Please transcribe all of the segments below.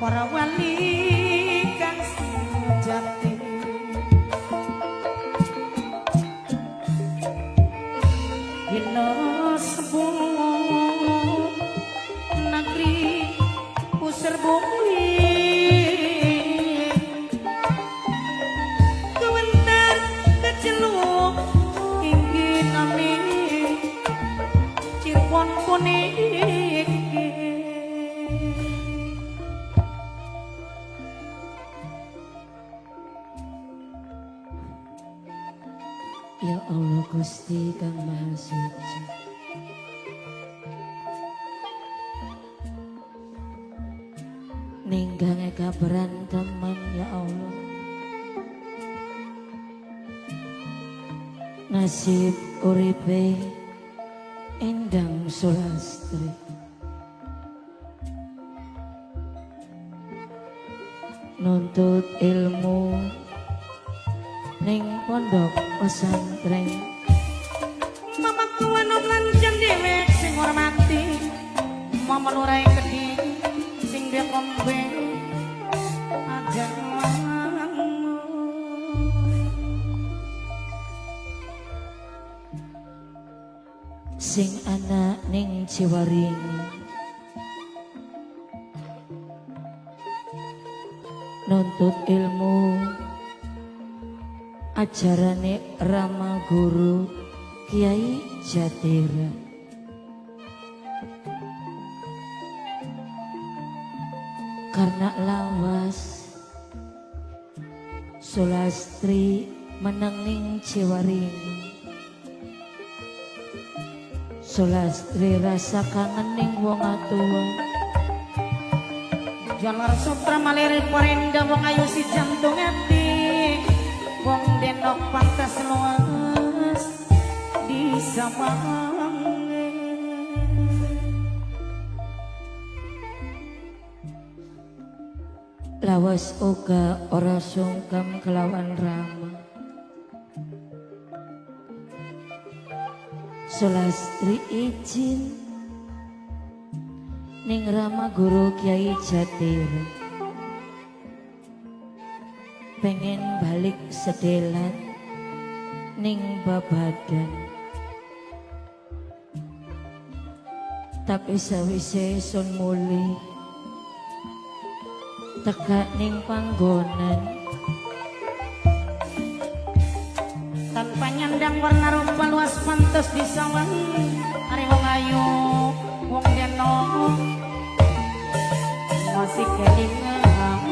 para wali kang sejati dina sebuah negeri pusir bumi kewentar keceluk ingin nami cirpon kuning. Ya Allah Gusti Kang Maha Suci, ninggange kabaran teman ya Allah, nasib uripe Endang Sulastri, nuntut ilmu ning pondok pesantren. Mama tuwa nom lanjang dewek sing hormati, mama lurai kedhi sing dia kombe aja sing anak ning Ciwaringi, nuntut ilmu ajarane Rama Guru Kiai Jatira, karena lawas Sulastri meneng ning Ciwaringi. Sulastri rasa kangen ning wong atua, jalar sutra malir parenda wong ayu si jantung ati, wong denok pantas luas di sawange. lawas oga ora sungkem kelawan Rama. Sulastri izin ning Rama Guru Kiai Jatira, pengen balik sedelan ning babadan, tapi sawise sun muli teka ning panggonan tanpa nyandang warna rupa luas pantas disawangi. Ari wong ayu wong denok masih kelingan.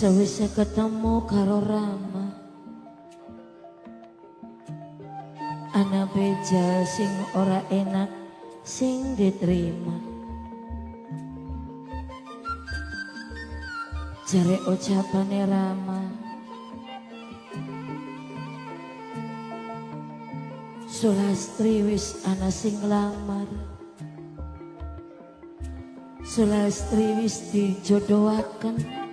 sawise ketemu karo Rama, ana beja sing ora enak sing diterima. Jare ucapane Rama, Sulastri wis ana sing lamar, Sulastri wis dijodohaken.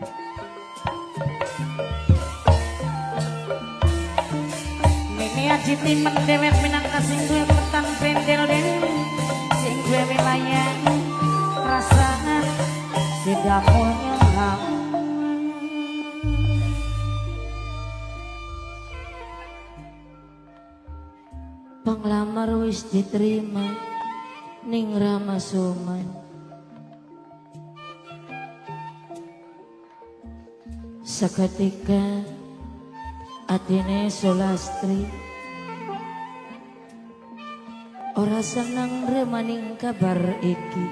Mimi aji timen dewek minangka sing duwe petang pendel dewe, sing duwe wilayah perasaan sidamulnya. Panglamar wis diterima ning Rama Suman. Seketika atine Sulastri ora seneng remaning kabar iki.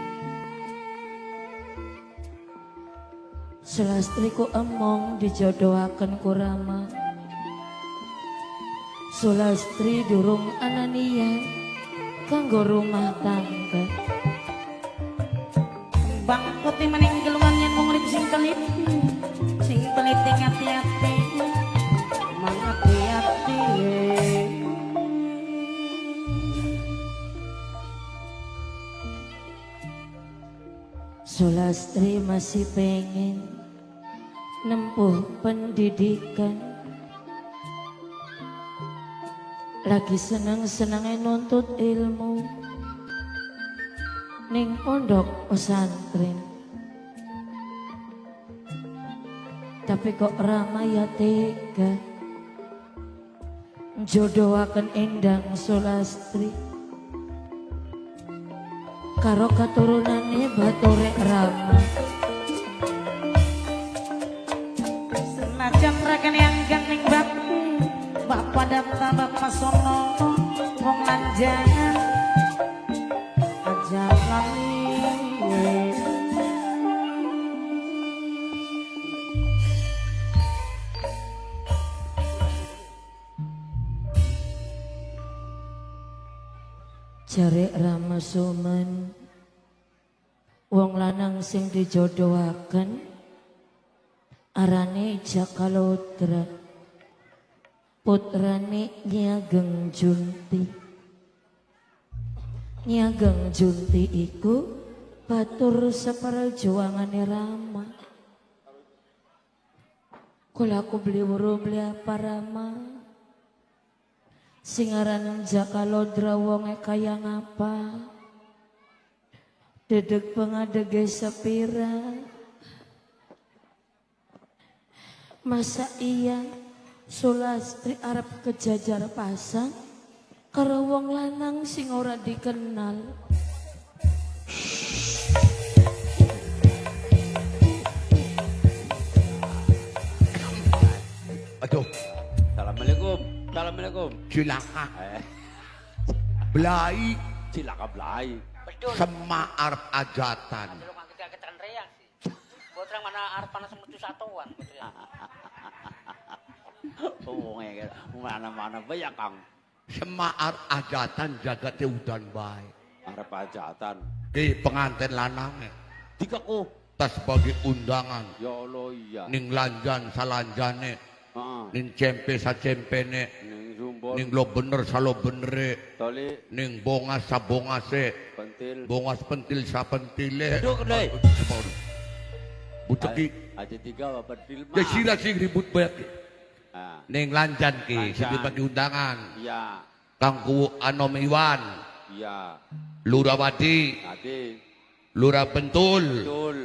Sulastri ku emong dijodohaken ku Rama. Sulastri durung anania kanggo rumah tangga. Bang putih maning gelungan yen wong urip sing pelit hati-hati hati-hati. Sulastri masih pengen nempuh pendidikan lagi seneng-senenge nuntut ilmu ning pondok pesantren. Tapi kok Rama ya tega jodohaken Endang Sulastri karo katurunane Baturek Rama. Senajan rakan yang ganing bakti Bapak data Bapak sono wong lanjangan aja lali. Jare Rama Sumen wong lanang sing dijodohaken arane Jakalodra putrane Nyi Ageng Junti. Nyi Ageng Junti iku batur seperjuangane Rama. Kula aku beli wuru beli apa Rama? Singaran Jakalodra wonge kaya ngapa? Dedeg pengadege sepira. Masa iya Sulastri arep kejajar pasang karo wong lanang sing ora dikenal. Aduh, Assalamualaikum. Assalamualaikum. cilaka. Belai Cilaka belai. sema arep ajatan. Lu ngaget-ngagetan reaksi. Botrang mana arep panas metu satuan botrang. Oh, mana-mana banyak Kang. Sema arep ajatan jagate udan bae. Arep ajatan. Ki pengantin lanange Dikaku. tas bagi undangan Ya Allah iya. ning lanjan salanjane, Heeh. ning cempe sacempene, Ning Zumbon. ning lo bener salo benere, Toli ning bongas sabongase, pentil. bongas pentil sapentile. Aduh, kedai. Buceki Aja 3 apa pentil mah. ya sira sing ribut banyak. Ah, Ning lanjan ki sing Lanjan. dibagi undangan. iya. Kangku Anom Iwan, Iya. Lurawati, Tadi Lura Pentul, betul.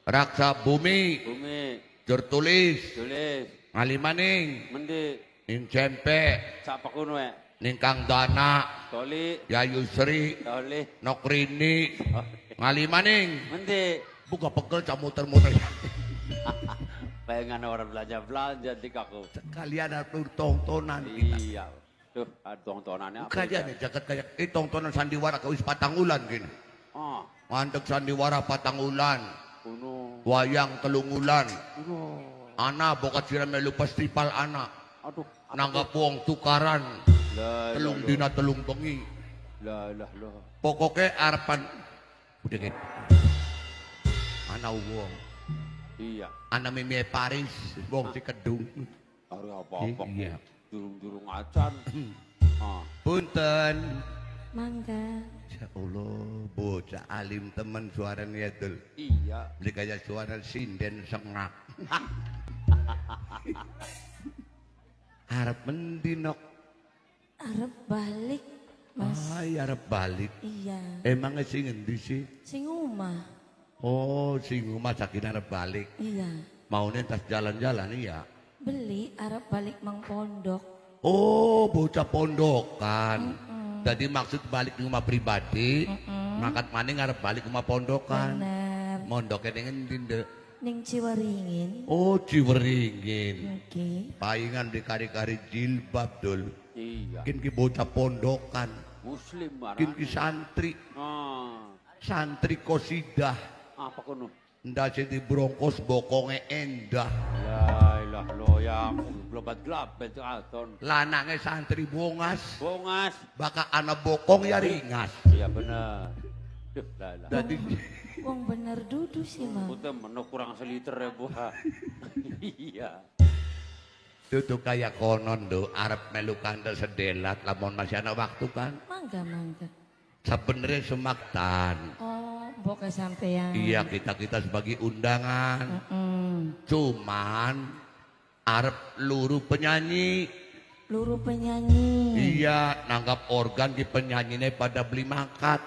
Raksa Bumi, Bumi Jertulis, tulis Ngalimaning, mendi Ning Cempe, sapa kuno ya? Ning Kang Dana, Toli Yayu Sri, toli Nokrini, Ngalimaning. mendi. Buka pegel cak muter-muter. Pengen orang belanja dikaku. Kalian harus tontonan kita. Iya. Tuh, ada tontonannya apa? Kalian ya jagat kayak tontonan sandiwara kawis patangulan gini. Ah, Mandek sandiwara patangulan, kuno. wayang telungulan. Kuno. Ana bokat sira melu festival anak. Aduh, Nangga puang tukaran. lah, Telung dina telung bengi. lah. Pokoknya arepan udah gitu. Ana wong. Iya. Ana mimi Paris, wong si kedung. Hari apa-apa. Iya. Durung-durung acan. Ah, Punten. Mangga. Ya Allah, bocah alim teman suaranya dul. iya. Beli kayak suara sinden sengak. Arep mendinok. Arep balik Mas. Ay, arep balik. Iya. Emangnya sing ngendi sih? Sing omah. Oh, sing rumah saking arep balik. Iya. Mau tas jalan-jalan iya. Beli arep balik mang pondok. Oh, bocah pondokan. Jadi maksud balik ke rumah pribadi, ngangkat maning arep balik ke rumah pondokan. Bener. Mondoknya dengan dinde. Ning Ciwaringin. Oh, Ciweringin. Oke. Paingan di kari-kari jilbab dul. Iya. Kin ki bocah pondokan. Muslim Kin ki marah. santri. Ah, Santri kosidah. apa kuno? Ndak sing di brongkos bokonge endah. Ya ilah lo yang globat-glabet aton. Lanange santri bongas. Bongas. Baka anak bokong ya ringas. Iya bener. Duh, lah. Jadi Wong bener dudu sih mang. Udah menu kurang seliter ya bu. Iya. itu kayak konon do arep melu kandel sedelat lamun masih ada waktu kan. Mangga mangga. Sebenarnya semaktan. Oh, boke sampean. Iya kita sebagai undangan. Mm. Cuman arep luru penyanyi Luru penyanyi. Iya, nanggap organ di penyanyine pada beli mangkat.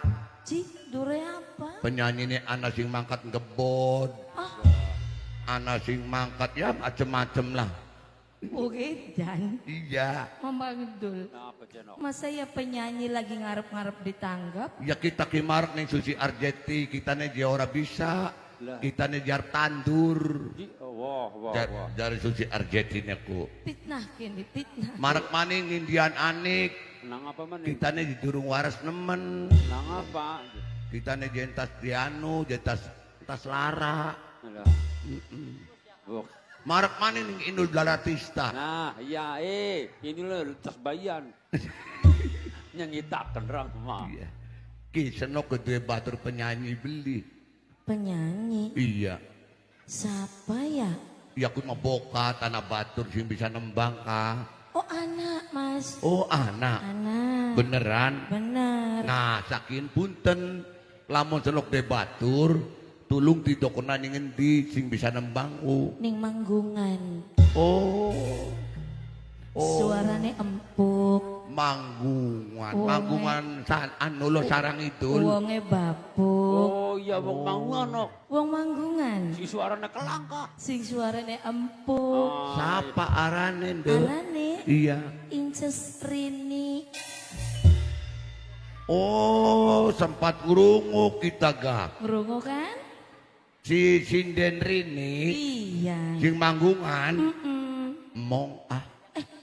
Cik, dure apa? Penyanyine ana sing mangkat ngebod. Ah, Ana sing mangkat ya macem-macem lah. oke dan Iya. Mama Gedul. Kenapa Jenok? Masa ya penyanyi lagi ngarep-ngarep ditanggap? Ya kita kimarak nih Susi Arjeti, kita nih dia ora bisa. Lah. Kita nih jar tandur. Wah, wah, Jar, wah. dari Susi Arjeti nih aku. Fitnah kini, fitnah. Marak maning Indian anik. Nang apa man? Kita nih di durung waras nemen. Nang apa? Kita nih jentas Dianu, jentas tas Lara. Alah. Buk. Marak maning ning Inul Daratista. Nah, iya ini loh tas bayan. Nyangitakan rang mah. Iya. Ki senok kedua batur penyanyi beli. Penyanyi? Iya. Siapa ya? Ya aku mau boka tanah batur sing bisa nembang ka. Oh anak mas. Oh anak. Anak. Beneran. Bener. Nah sakin punten lamun senok de batur tulung tidokona ning endi sing bisa nembang Ning Manggungan. Oh. Suarane empuk. Manggungan. Wonge. Manggungan anu lo sarang itu. Uangnya bapuk. Oh iya wong mangunok. Wong Manggungan. Si suaranya kelangka. Sing suarane empuk. Siapa arane nduk? Arane Iya. Inces Rini. Oh, sempat urungu kita gak. Ngerungu kan? Si Sinden Rini, Iya. sing Manggungan, Mm-mm. mong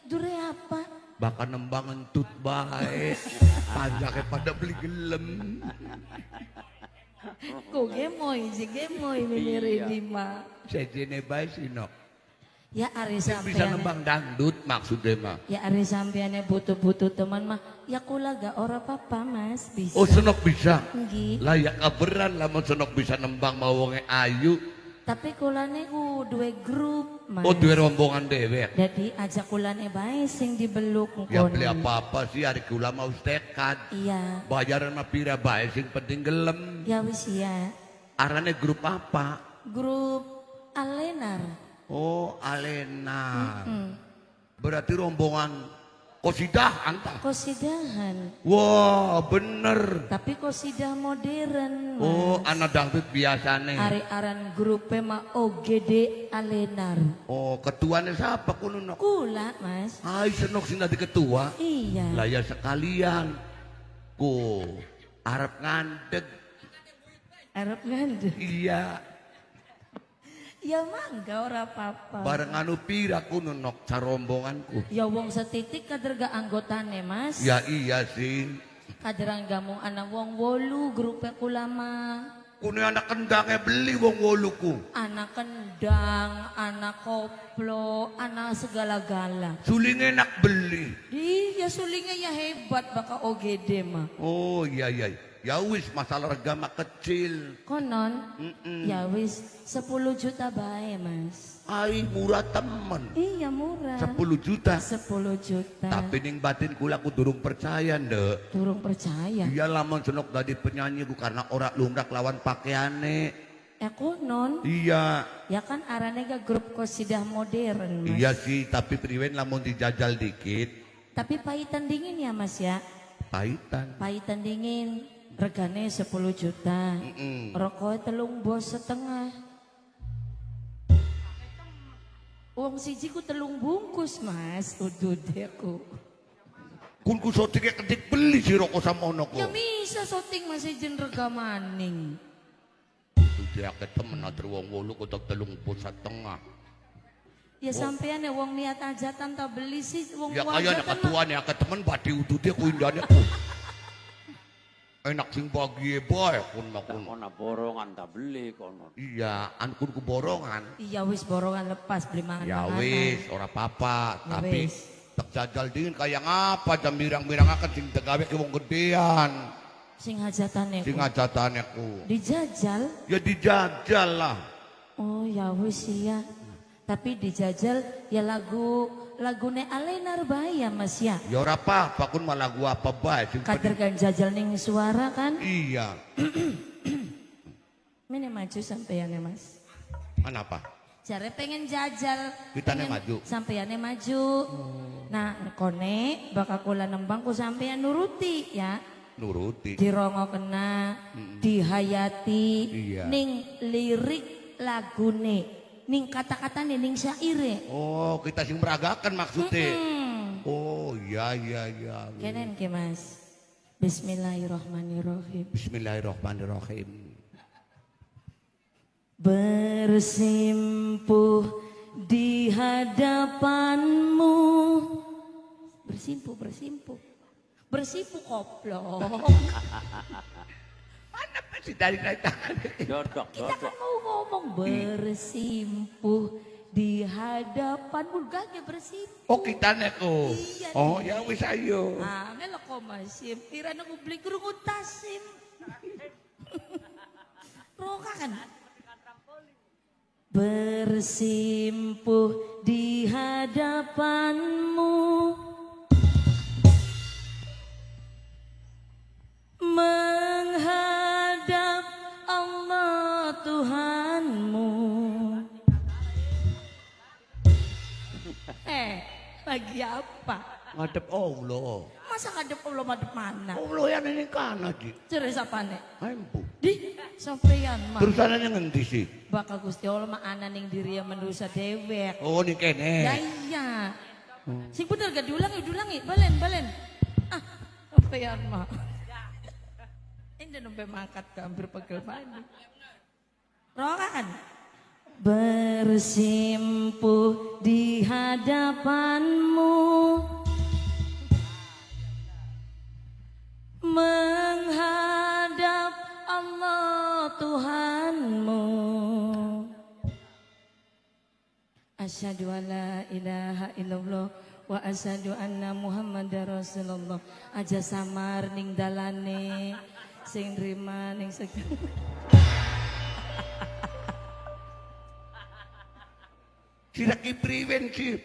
Dure apa? bakal nembang entut baik. Panjake pada beli gelem. Ko gemoy, si gemoy Mimi Rini mah. Sejene bae sinok. Ya ari Sing bisa sampean. nembang dangdut maksudnya mah. Ya ari sampeane butuh-butuh teman mah. Ya kula gak ora apa-apa Mas, bisa. Oh, senok bisa. Nggih. Layak kaberan lamun senok bisa nembang mau wonge ayu. Tapi kulane ku duwe grup, Mas. Oh, duwe rombongan dewek. Jadi ajak kulane bae sing dibeluk Ya ngkono. beli apa-apa sih hari kula mau tekad. Iya. Bayaran mah pira bae sing penting gelem. Ya wis ya. Arane grup apa? Grup Alenar. Oh, Alena. Hmm. Berarti rombongan kosidah anta. Kosidahan. Wah, bener. Tapi kosidah modern, Mas. Oh, anak dangdut biasa nih. Ari aran grupe mah OGD Alenar. Oh, ketuanya siapa kuno nok? Kula, Mas. Hai, senok sing dadi ketua. Iya. Lah ya sekalian. Ku arep ngandeg. Arab ngandel. Iya. Ya mangga ora apa-apa. Bareng anu pira kuno nok sarombonganku. Ya wong setitik kader gak anggotane, Mas. Ya iya sih. Kaderang gamung anak wong 8 grupe kula mah. Kuno anak kendangnya beli wong woluku. Anak kendang, anak koplo, anak segala-gala. Suling enak beli. Iya sulingnya ya hebat baka OGD mah. Oh iya iya. Ya wis masalah harga mah kecil. Konon, ya wis 10 juta bae Mas. Ai murah temen. Iya murah. 10 juta. 10 juta. Tapi ning batin kula ku durung percaya ndek. Durung percaya. Iya lamun senok dadi penyanyi ku karena ora lumrah lawan pakaiane. Konon, Iya. ya kan arane ke grup kosidah modern Mas. Iya sih, tapi priwen lamun dijajal dikit Tapi pahitan dingin ya Mas ya. pahitan. Pahitan dingin. Regane 10 juta. Rokok telung bos setengah. Uang siji ku telung bungkus Mas. Udah deku. Kun ku sotiknya kedik beli si rokok sama onok. Ya bisa syuting masih jen rega maning. Itu dia ke temen atur wong wolu kotak telung bos setengah. Ya sampean ya wong niat aja tanpa beli sih wong Ya wong kaya ajatan nak ketuan ya ke temen badi udutnya ku indahnya ku. Enak sing bagi bae kun Tak makun. kona borongan tak beli kono. Iya, an kun ku borongan. Iya wis borongan lepas beli mangan Ya wis, ora apa-apa, Ya tapi wis. tak jajal dingin kayak ngapa jam birang-birang akan sing tegawe ke wong gedean. Sing hajatane Sing ku. ajatane ku. Dijajal. Ya dijajal lah. Oh ya wis iya. Tapi dijajal ya lagune Alenar bae ya Mas ya. Ya ora apa-apa kun malah gua apa bae sing Kader kan jajal ning suara kan. iya. Mene maju sampeane Mas. Kenapa? Jare pengen jajal. Kitane pengen maju. Sampeane maju. Nah, kone bakal kula nembang ku sampean nuruti ya. Nuruti. Dirongo kena, dihayati, Iya. ning lirik lagune, ning kata-katane, ning syaire. Oh, kita sing meragakan maksudnya. Oh, iya. Kenen ke Mas. Bismillahirrahmanirrahim. Bismillahirrahmanirrahim. Bersimpuh di hadapanmu. Bersimpuh. Bersimpuh koplok. Mana sih dari tangan? Dodok, Kita kan dodok. mau ngomong bersimpuh di hadapanmu. Gak bersimpuh. Oh, kita neko. Iya, Oh, iya. ya wis ayo. Ah, ngelo ko masim. Ira na publik kurungut tasim. Roka kan. Bersimpuh di hadapanmu. Menghadap Allah Tuhanmu. Lagi apa? Ngadep Allah. Masa ngadep Allah madep mana? Allah yang ini kana di. Ceres apa nih? Ayo. Di sampeyan mah. Terusannya ngendi sih? Bakal Gusti Allah mah ana ning diri yang manusia dewek. Oh, ini Ya kene. iya. Sing bener gak diulangi. Balen. Ah, sampeyan mah. Ini nembe mangkat ke hampir pegel mandi. Rokan. Bersimpuh di hadapanmu. Menghadap Allah Tuhanmu. Asyhadu an la ilaha illallah wa asyhadu anna Muhammadar Rasulullah. Aja samar ning dalane sing nrima ning Silaki priwen sih.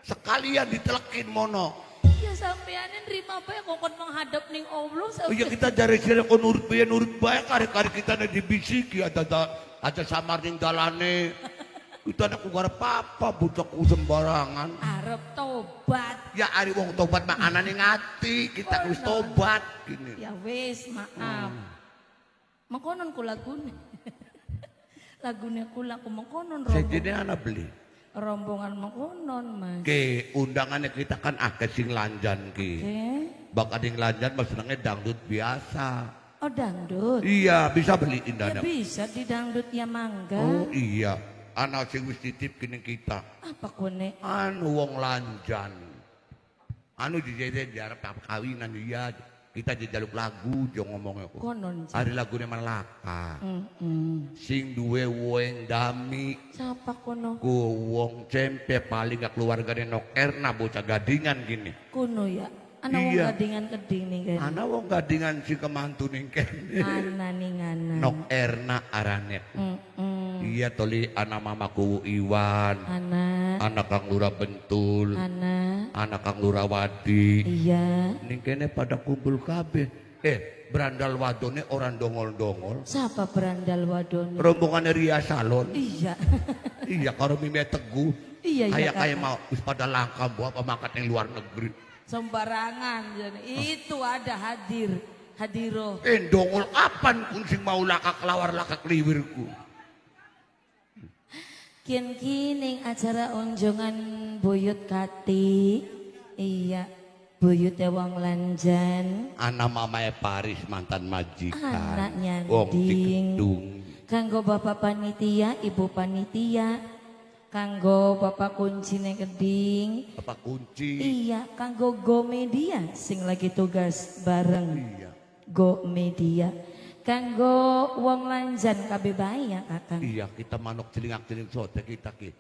Sekalian ditelekin mono. ya sampean nrima bae kok kon menghadap ning Allah. Oh iya kita jari sira kon nurut bae kare-kare kita dibisiki ada samar ning dalane. Kita nak kugar apa budak sembarangan. Arep tobat. Ya ari wong tobat mah anane ngati, kita harus tobat gini. Ya wis, maaf. Mengkonon ku lagune. Lagune kula ku mengkonon Saya rombongan. jadi anak beli. Rombongan mengkonon, Mas. Ke undangannya kita kan akeh sing lanjan ki. Oke. Bak ada yang lanjan mas senangnya dangdut biasa. Oh, dangdut. Iya bisa beliin Ya dana. bisa di dangdut ya mangga. Oh iya. Anak sing wis titip kini kita. Apa kone? Anu wong lanjan. Anu dijede diarep kawinan iya. Kita dijaluk lagu jo ngomongnya kok. Konon. Hari lagu ini Malaka. Mm-mm. Sing duwe wong dami. Siapa kono? Ku wong cempe paling gak keluargane Nok Erna bocah gadingan gini. Kuno ya. Ana wong Iya. gadingan keding nih kan. Ana wong gadingan si kemantu ning kene. Ana ning ana. Nok Erna aranet. Iya toli anak mamaku Iwan. Ana. Anak Kang Lura Bentul. Ana. Anak Kang Lura Wadi. Iya. Ning kene pada kumpul kabeh. Berandal wadone orang dongol-dongol. Siapa berandal wadon? Rombongan Ria Salon. Iya. Iya karo Mime Teguh. Iya iya. Kayak mau wis pada langka buat pemangkat yang luar negeri. Sembarangan. Itu ada hadiro. Dongol kapan pun sing mau lakak lawar lakak liwirku. Kian kining acara unjungan buyut kati. Iya. Buyut wong lanjan. Anak mamae Paris mantan majikan. Anaknya Wong di ding. gedung. Kanggo bapak panitia, ibu panitia. Kanggo bapak kuncine keding. Apa kunci? Iya, kanggo Go Media sing lagi tugas bareng. Iya. Go Media. Kanggo wong lanjan kabeh bae ya Kakang. Iya kita manuk celingak-celing sote kita ki.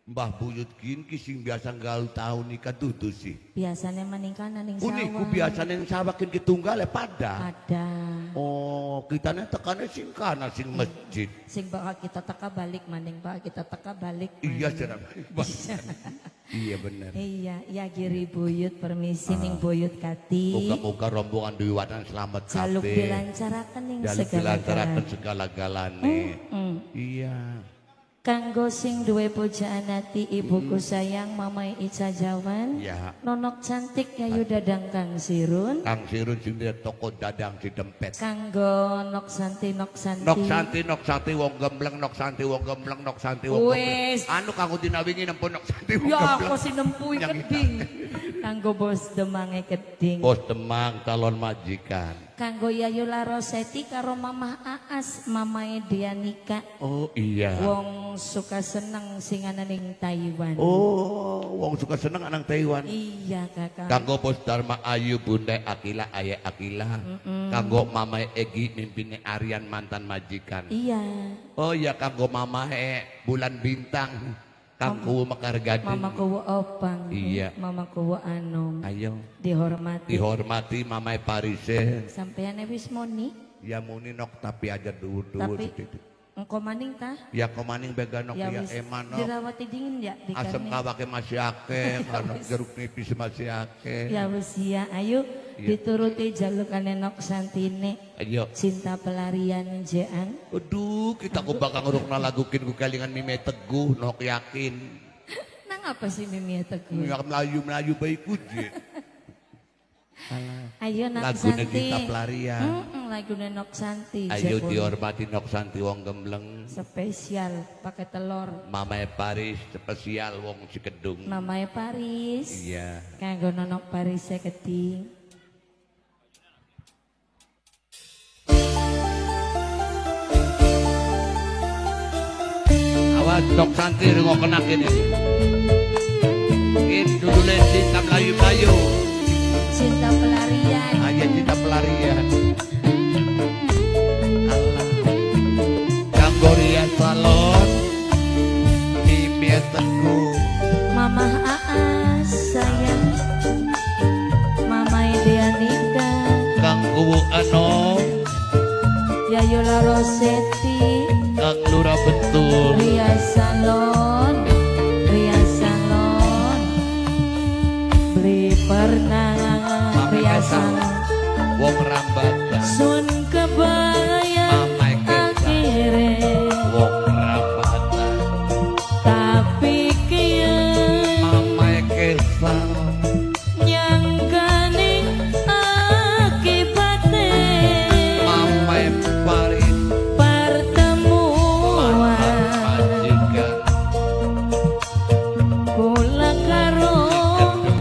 Mbah buyut kin ki sing biasa gaul tahun nikah dudu sih. Biasanya maningkana ning sawah. Uniku biasa ning sawah kin kitunggal pada. Ada. Oh kita nih tekannya sing kana sing masjid. Sing bakal kita teka balik maning bakal kita teka balik. Iya maning. cerah. Iya benar. Iya, ya giri buyut permisi ning buyut kati. Moga-moga rombongan Dewanan selamat Jaluk kabeh. dilancarakan ning Jaluk segala dilancarakan galanya. segala-galane. Iya. Kanggo sing duwe pujaan ati ibuku sayang Mamai Ica Jawan. Ya. Nonok cantik Yayu Dadang Kang Sirun. Kang Sirun sing dia toko dadang di dempet. Kanggo Nok Santi Nok Santi. Nok santi wong gembleng, nok santi wong gembleng, nok santi wong gembleng. Wes. Anu kanggo dinawingi nempun nok santi wong Ya gembleng. aku sinempui Yang keding. Kanggo Bos Demange keding. Bos Demang calon majikan. Kanggo Yayu Laroseti karo Mamah Aas Mamae Dianika. Oh iya. Wong suka seneng sing ana ning Taiwan. Oh, wong suka seneng anang Taiwan. Iya kakak. Kanggo Bos Dharma Ayu Bunda Akila Ayah Akila. Kanggo Mamae Egi mimpine Aryan mantan majikan. Iya. Oh iya kanggo Mamae Bulan Bintang. Kanggo Mekar Gading. Mama kuwo opang. Iya. Mama kuwo anom. Ayo Dihormati. dihormati Mamae Parise. Sampeyan wis moni. Ya muni nok tapi aja dulu. Tapi engko maning tah? Ya kemaning bega nok ya wis eman nok. dirawati dingin ya di Asam kami. kawake masih akeh, karena jeruk nipis masih akeh. Ya wis ya, ayo Iya. dituruti jalukane Nok Santine. Ayo. Cinta pelarian jean. Aduh, kita ku bakal ngurukna lagukin ku kelingan Mime Teguh, nok yakin. Nang apa sih Mimi Teguh? Ya melayu-melayu baik je. Ayo Nok Lagune Santi. Cinta Pelarian. Lagune Nok Santi. Ayo Jepun. dihormati nok santi wong gembleng. Spesial pakai telur. Mamae Paris spesial wong Cikedung. Mamae Paris. Iya. Kanggo nonok Paris keding. Awas nok santi rungokenak ini. Ini dudule cinta melayu-melayu. Cinta pelarian. Ayo cinta pelarian. Allah. Ganggoria salon. Mimi Teguh. Mamah Aas sayang. Mama Dianika. Kang Kuwu Anom. Yayu Laroseti. Kang Lura Betul. Ria Salon. Ria Salon. Beli pernah. Ria Salon. Wong Rambatan. Sun kebayang Mamai Kesang. akhirnya. Wong Rambatan. Tapi kieu Mamae Kesang. nyangkane akibate Mamae Paris. pertemuan Majikan. kula karo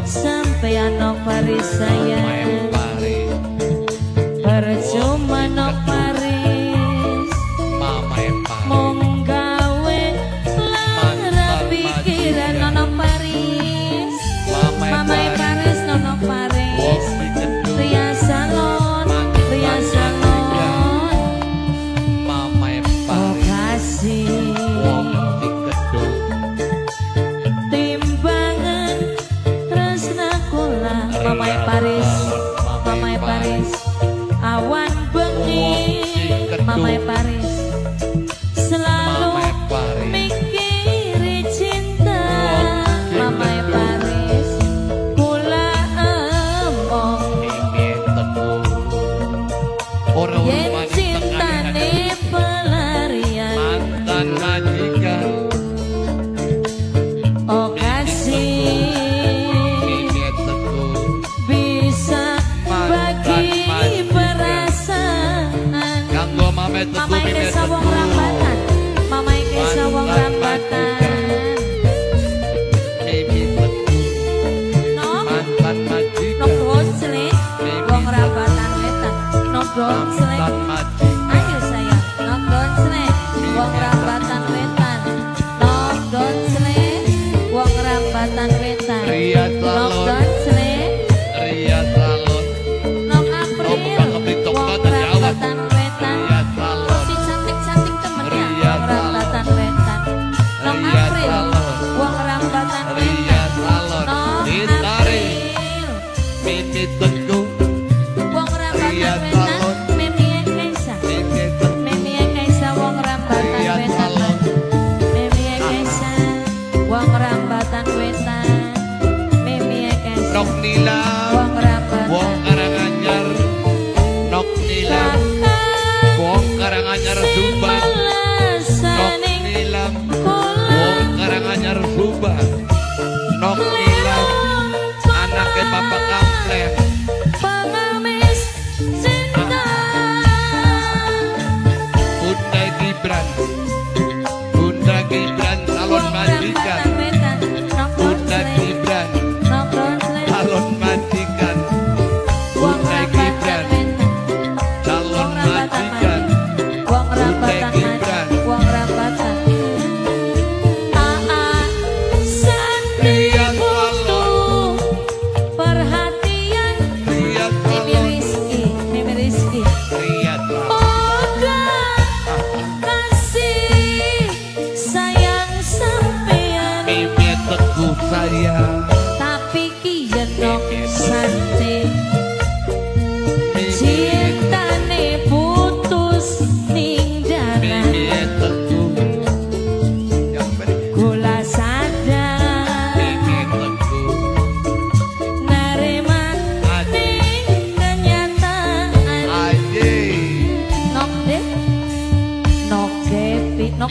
sampeyan nok Paris Mamae sayang Paris. percuma nok Paris Mamae Paris. mong gawe lara pikiran nok Paris Mamai Paris nok Paris Ria Salon Ria Salon Mamae oh Paris. kasih Wong Cikedung. timbangan tresna kula Mamai Paris Mamai Paris awan bengi Mamai Paris selalu Mamae Paris. mikiri cinta Mamai Paris kula emong Mimi Teguh. Orang yen rumah cintane pelarian mantan majikan. oh kasih Mimi Teguh. bisa bagi perasaan Kanggo Mame Teguh. Mamai Mimi Kesa wong Teguh. rambatan Mamai Kesa wong rambatan Mimi Teguh. Nok Mantan majikan. Nok gonsle wong rambatan wetan Nok gonsle Mantan majikan. ayo sayang Nok gonsle wong rambatan wetan Nok gonsle wong rambatan wetan Ria Nok Salon. gonsle Ria Salon. Nok April bukan keblitok wong kota Jawa. rambatan wetan Ria Salon. si cantik-cantik temen ya Ria wong rambatan wetan Nok Ria April Salon. wong rambatan Ria wetan Salon. Nok Ditari. April Mimi Teguh. wong Ria rambatan Salon. wetan Mimi Kaisa Mimi Teguh. Mimi Kaisa wong rambatan Ria wetan Salon. Mimi Kaisa wong rambatan wetan Mimi Kaisa Nok Nila. wong rambatan Wong Karanganyar. Nok Nila. Wong Karanganyar Subang. Nok Alasaning Nila. kula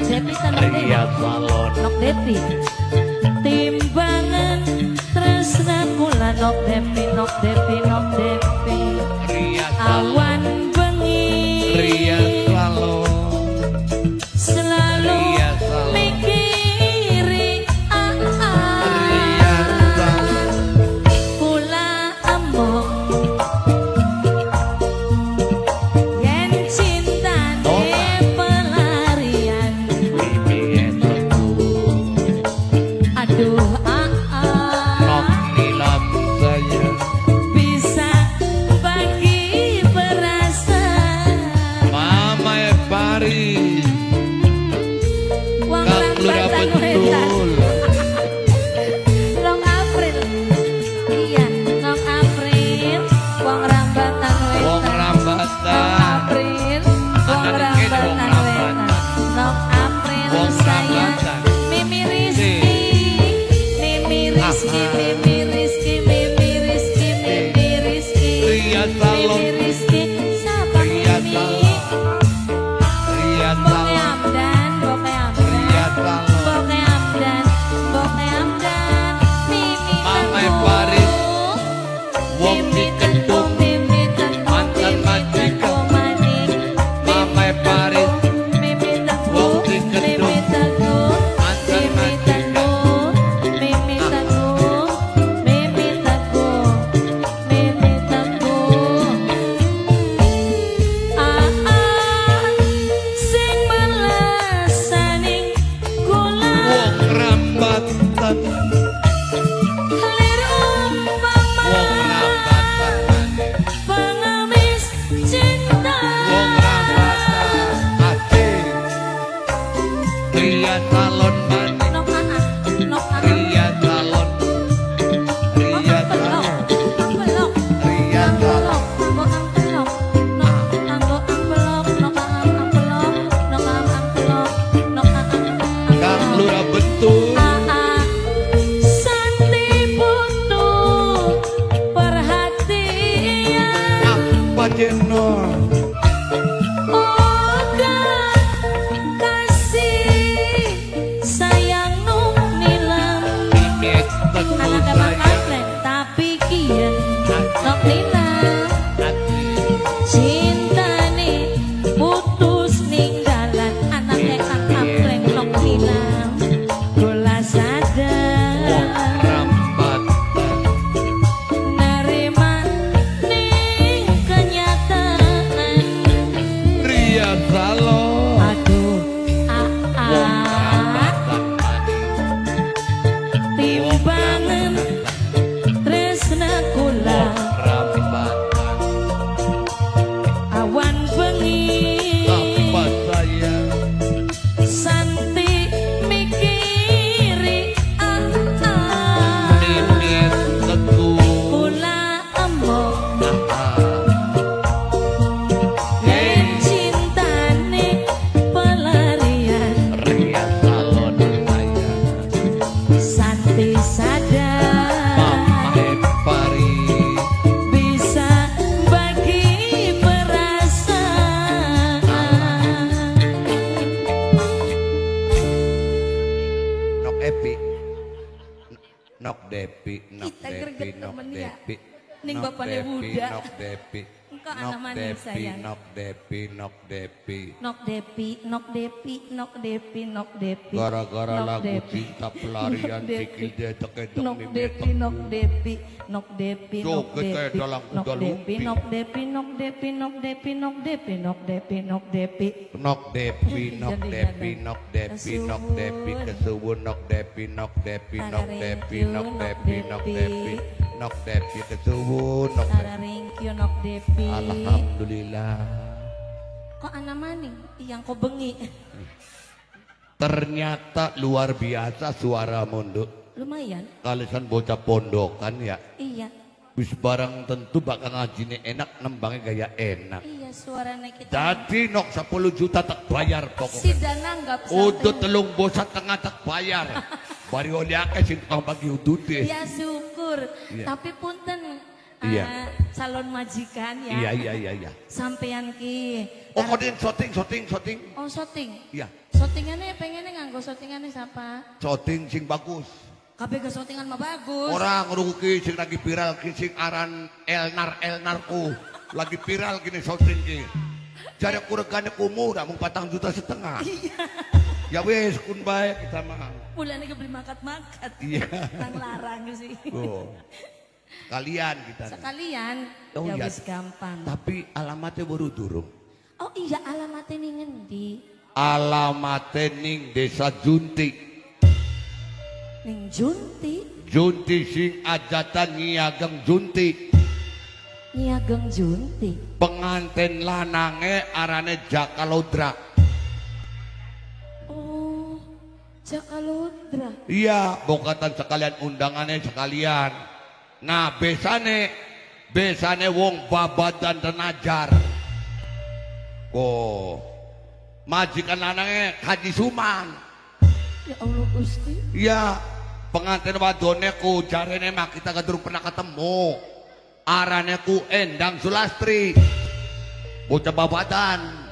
Depi tanah Ria Salon. Nok Depi timbangan tresna kula nok Depi nok Depi nok Depi Ria Salon. awan bengi Ria Salon. selalu Ria Salon. mikiri Ria Salon. kula embong yen cintane pelarian Bibi eteku. aduh Nok nilam saya. bisa bagi perasaan Mama Paris. wong Kang Lura rambatan wetan betul. Long April iya Long April wong rambatan Wong wetan rambatan. Long April wong Anak rambatan dikit wong wetan rambatan. Long April Wong sayang rambatan. Mimi Rizky Mimi Rizky Mimi Rizky Mimi Rizky Mimi Rizky Ria Salon. Mimi Rizky siapa Ria Mimi Salon. Ria Boke Salon. Amdan Boke Ria Amdan Salon. Boke Amdan Boke Amdan Mimi Mama Teguh. Paris. Wong Mimi Teguh, dikendung. Mimi Teguh, Mantan Mimi majikan. Teguh maning. Mama Paris. Mimi Teguh, Wong dikendung. Mimi Teguh, Mantan Mimi majikan. Teguh, Mimi Teguh, Mimi Teguh, Mimi Teguh. Sing melasaning kula Wong rambatan. lir umpama Wong rambatan. pengemis cinta Wong rambatan. Ate. Ria Salon maning. nok aa Ria Salon. Ria Salon. pelok Ria Salon. pelok anggo ampelok nok ampelok nok ampelok nok Kang Lura betul. Santi butuh perhatian Apa jenor? Oga kasih sayang nuk nilam Ini teguh anak emang saya. atlet tapi kian nok nilam cinta nih putus ninggalan anak emang atlet nok nilam gula sadar Rambatan. nerima ning kenyataan Ria Salon. aduh Rambatan maning. timbangan tresna kula Rambatan. awan bengi Apa saya? santi mikiri Ini teguh. kula embong Nah, yen cintane pelarian Ria Salon saya. santi sadar Mama Paris. bisa bagi perasaan Nok Epi. Nok Depi. Nok Kita Depi. greget Nok temen ya. Depi. Ning Nok bapaknya Depi, Buddha. Nok Depi. Engkau Nok anak manis, Depi. sayang. Nok Depi. Nok Depi. nok depi nok depi nok depi nok depi Gara-gara Nok lagu Depi. cinta pelarian Nok Depi. cikil dedek-dedek nok mimi depi teguh. nok depi nok depi nok Joget kayak depi dalam nok kuda depi lumping. nok depi nok depi nok depi nok depi nok depi nok depi Nok Depi, Nok Jadi Depi, jangan. Nok Depi, Nok Depi, Kesuwun. kesuwun Nok Depi, Nok Depi, Nok Depi, Nok Depi, Nok Depi, Nok Depi, kesuwun Nok Depi. Tararingkyo nok depi Alhamdulillah. kok anak maning iyang kok bengi Ternyata luar biasa suara mondok. lumayan Kalisan bocah pondokan ya. iya Wis barang tentu bakal ngajine enak, nembangnya gaya enak. iya suaranya kita Jadi nok 10 juta tak bayar si pokoknya. dananggap Udah telung bosat tengah tak bayar. Bari oli akeh sing tukang bagi udude. ya syukur Iya. tapi punten Iya. calon majikan ya Iya. sampean ki Oh, kau syuting. oh syuting Iya. Shootingannya pengennya nganggo shootingannya siapa? Shooting sing bagus. Kabeh ke shootingan mah bagus. Orang rugi sing lagi viral ki sing aran Elnarku. Lagi viral gini shooting ki. Jare aku regane kumurah mung 4,5 juta. Ya wis kun bae kita mah. Bulan ini beli makat-makat. Iya. Larang sih. Oh. Kalian kita. Sekalian Oh, ya iya. wis gampang. Tapi alamatnya baru durung. Oh iya alamatnya nih ngendi? Alamatnya ning Desa Junti. Ning Junti. Junti sing ajatan nyiageng Junti. Niageng Junti. Pengantin lanange arane Jakalodra. Oh, Jakalodra. Iya, bokatan sekalian undangannya sekalian. Nah, besane wong babadan tenajar. Oh, majikan lanange Haji Suman. Ya Allah Gusti. Iya, pengantin wadone ku jarene mah kita durung pernah ketemu. Arane ku Endang Sulastri. Bocah babadan.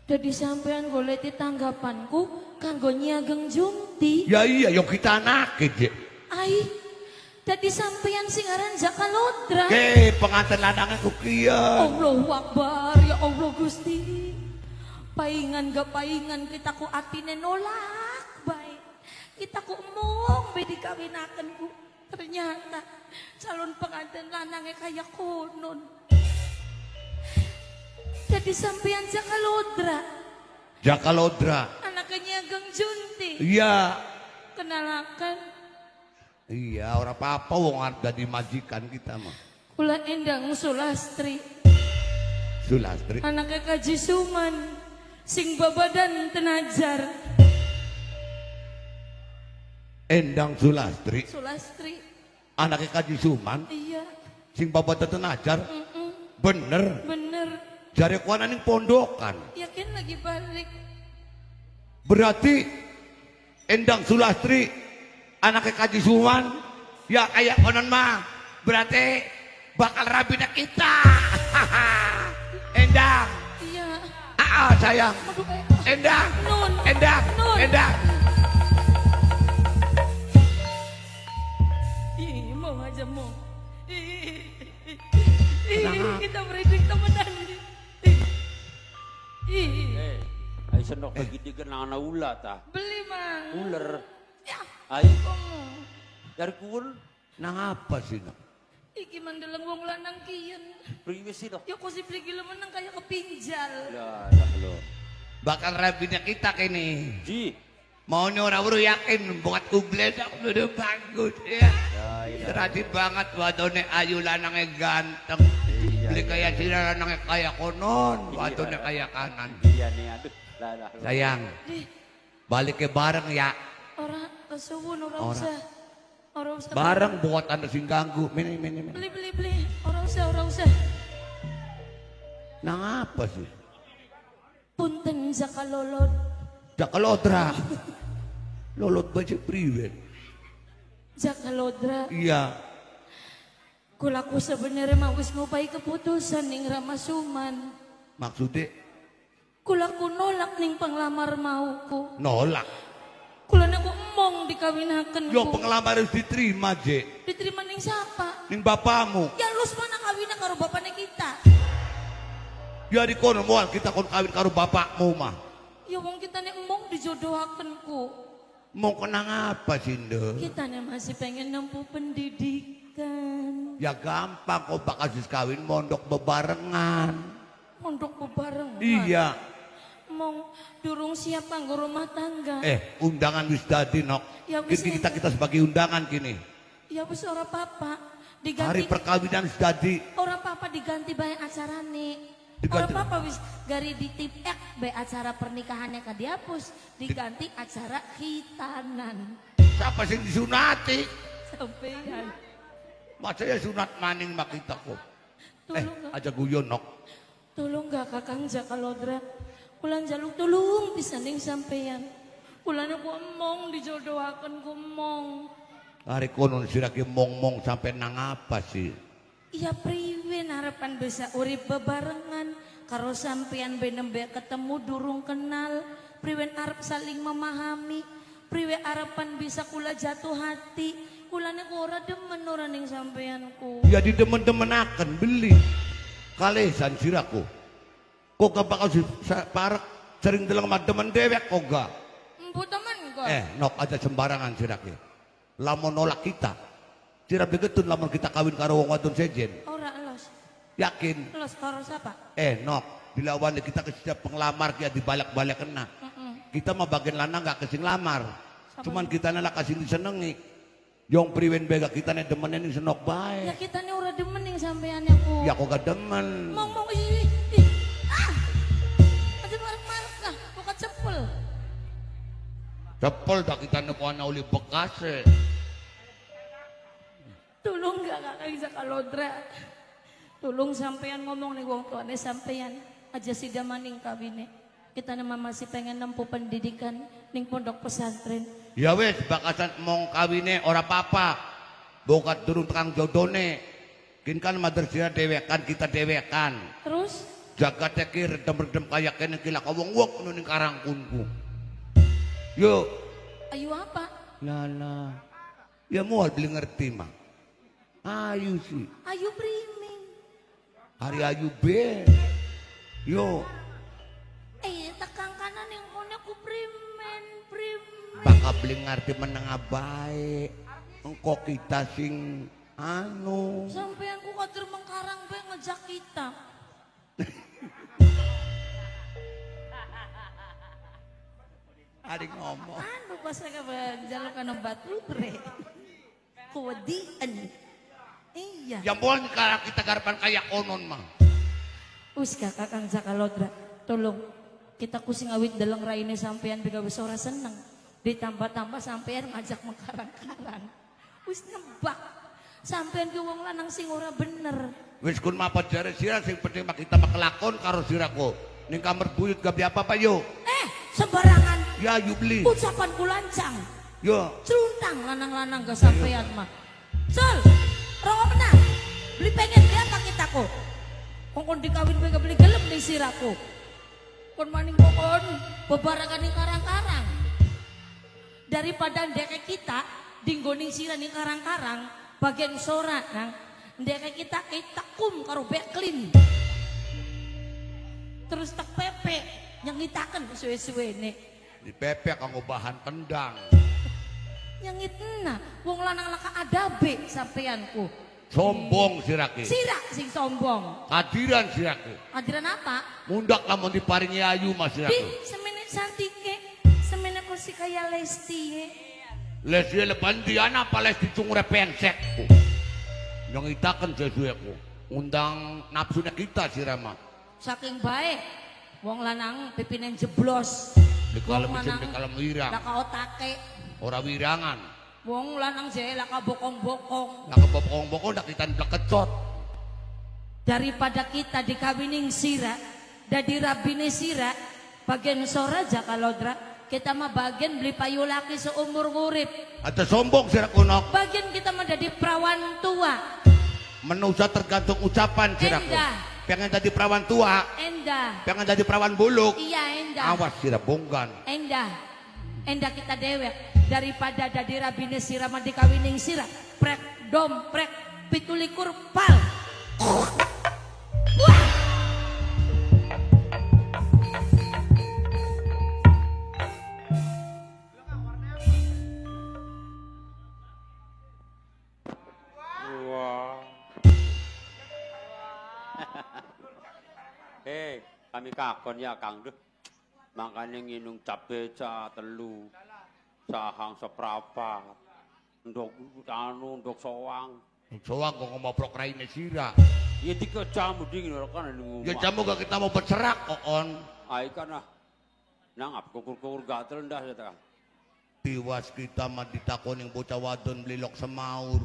Jadi sampean goleti tanggapanku kanggo Niageng Junti. Ya iya, yo kita anak je. Ai, jadi sampean sing aran Jakalodra. Pengantin lanange ku kieu. Allahu Akbar, ya Allah Gusti. Paingan gak paingan kita ku atine nolak baik. Kita ku mung be dikawinaken ku. Ternyata calon pengantin lanangnya kayak konon. Jadi sampean Jakalodra. Jakalodra. Anaknya Niageng Junti. Iya. Kenalakan. Iya, orang apa-apa wong ada di majikan kita mah. Kula Endang Sulastri. Sulastri. Anaknya Kaji Suman. Sing babadan tenajar. Endang Sulastri. Sulastri. Anaknya Kaji Suman. Iya. Sing babadan tenajar. Bener. Bener. Jare kuana ning pondokan. Yakin lagi balik. Berarti Endang Sulastri anaknya Kaji Suman. Ya kayak konon mah. Berarti bakal rabina kita. Endang. Iya. Sayang. Aduh, Endang. Nun. Endang. Nun. Endang. Ih, mau aja mau. Ih, Kenapa? kita beridik temenan. Ih, Ay senok lagi digenang na ula ta. beli mang. Ular. Ya, Ay, kamu. dari kuul. Nang apa sih no? Iki mandalang wong lanang kian. Priwes sih Ya kok si Prigila menang kayak kepinjal. lah lo. Bakal rabina kita kini. Ji. Maunya orang baru yakin buat ugles aku udah bagus ya. Ya, Terhati banget wadone ayu lanangnya ganteng. Beli kayak sila lanangnya kayak konon. Wadone kayak kanan. Iya nih aduh. Lah lo. Sayang, balik ke bareng ya. Orang kesuwun orang Ora. usah. Orang usah. Bareng buat anda sing ganggu. Mini. Beli. Orang usah. Nang apa sih? Punten Jakalolod. Jakalodra. Lolot baju priwet. Jakalodra. Iya. Kulaku sebenarnya mau wis ngupai keputusan ning Ramasuman. Maksudnya Kulaku nolak ning penglamar mauku. nolak. Kula naku emong dikawinaken Yo ku. penglamar harus diterima je. Diterima ning siapa? Ning bapamu. Ya lus mana kawina karo bapaknya kita. Ya di kono moal kita kon kawin karo bapakmu mah. Ya wong kita nih emong dijodohaken ku. Mau kenang apa sih Ndo? Kita nih masih pengen nempuh pendidikan. Ya gampang kok bakal kawin mondok bebarengan. Mondok bebarengan. Iya. Mong durung siap kanggo rumah tangga. Undangan wis dadi nok. Ya wis, Kini kita sebagai undangan kini. Ya wis ora apa-apa. Hari Diganti perkawinan wis dadi. ora apa-apa diganti bae acarane. Ora Diganti. apa-apa wis gari ditipek bae acara pernikahannya ka dihapus, diganti acara khitanan. Siapa sih disunati? Sampeyan. Masa ya sunat maning mak kita kok. Tolong Aja guyon nok. Tolong gak Kakang Jakalodra. Kulan jaluk tulung pisaning sampeyan. Kulan aku emong dijodohaken ku emong. Hari konon sirake mong-mong sampai nang apa sih? Iya priwen harapan bisa urip bebarengan karo sampeyan benembe ketemu durung kenal priwen arep saling memahami, priwe arepan bisa kula jatuh hati. Kulane ora demen ora ning sampeanku. Ya didemen-demenaken beli. Kalesan siraku. Kok gak bakal parek sering deleng mademen dewek kok gak? Empu temen kok. Nok aja sembarangan sirake. Lamun nolak kita. Sirap digetun lamun kita kawin karo wong wadon sejen. Ora elos. Yakin? Elos karo siapa? Nok dilawan kita ke setiap penglamar kia dibalik-balik kena. Kita mah bagian lanang gak kesing lamar. Cuman kita nala kasih disenengi. Yung priwen bega kita nih demenin senok baik. Ya kita nih ora demen ning sampean aku. Ya kok gak demen. Mau Aja marah-marah kah? Buka cepel. Cepel dah kita nepuan uli bekas Tolong gak bisa kalodra. Tolong sampean ngomong nih wong tuane sampean. Aja si damaning kawine. Kita nama masih pengen nempuh pendidikan ning pondok pesantren. Ya wes bakasan mong kawine ora apa-apa. Bokat durung tekang jodone. Kin kan madrasah dewekan kita dewekan. Terus? Jaga tekir redem-redem kayak kene kila kawong wok nuning karangkunku. Yo. Ayu apa? Lala. Ya mual beli ngerti mah. Ayu sih. Ayu priming. Hari ayu be. Yo. Tekang kanan yang konek ku primen. Baka beli ngerti menengah baik. Engkau kita sing anu. Sampai aku kader mengkarang be ngejak kita. Adik ngomong. Anu pas saya jalur kana batu bre. Kuwedian. Iya. Ya mohon kalau kita garapan kayak konon mah. Kakang Zakalodra, tolong kita kusing awit dalang raine sampean biga wis ora seneng. Ditambah-tambah sampean ngajak mengkarang-karang. Wis nebak. Sampean ki wong lanang sing ora bener. Wis kun mapa jare sira sing penting mah kita makelakon karo siraku. Ning kamar buyut gak apa-apa yo. Sembarangan. Ya yu beli. Ucapanku lancang. Yo. Ceruntang lanang-lanang gak sampean mah. Sol, rongo menang. Beli pengen beli apa kita kok? Kongkon dikawin bega beli gelem ning siraku. Kon maning kokon bebarengan ning karang-karang. Daripada ndeke kita dinggo ning sira ning karang-karang bagian sora nang ndeke kita kum karo beklin. Terus tak pepe yang ngitaken suwe-suwene. Dipepek kanggo bahan tendang. Yang itna wong lanang laka adabe sampeanku. Sombong sirake. Sirak sing sombong. Kadiran sirake. Adiran apa? Mundak lamun diparingi ayu mas Di sirake. semene santike, semene kursi kaya Lesti. Lesti lepan diana apa Lesti cungure pensek. Yang itakan sesuatu. Undang nafsunya kita sirama. Saking baik, wong lanang pipinen jeblos. Di kalem isim di kalem wirang. Laka otake. Ora wirangan. Wong lanang jaya laka bokong-bokong. Laka bokong-bokong nak kita blekecot. Daripada kita dikawining sira, dadi rabine sira, bagian sora Zakalodra, kita mah bagian beli payu laki seumur urip. Ada sombong sira kunok. Bagian kita mah jadi perawan tua. Menusa tergantung ucapan siraku. Endah. Pengen jadi perawan tua. Endah. Pengen jadi perawan buluk. Iya endah. Awas sira bonggan. Endah. Endah kita dewek daripada dadi rabine sira mah dikawining sira. Prek domprek 17 pal. Wah. Wah. Kami kakon ya Kang Duh. Makanya nginung cabe ca telu, sahang seprapat, ndok soang. Soang kok ngomoprok raine sira. Ya 3 jam dingin kan ning Ya jamu gak kita mau bercerak kokon. Ai kan nangap kukur-kukur gatel ndah ya Kang. Tiwas kita mah ditakoning bocah wadon belilok semaur.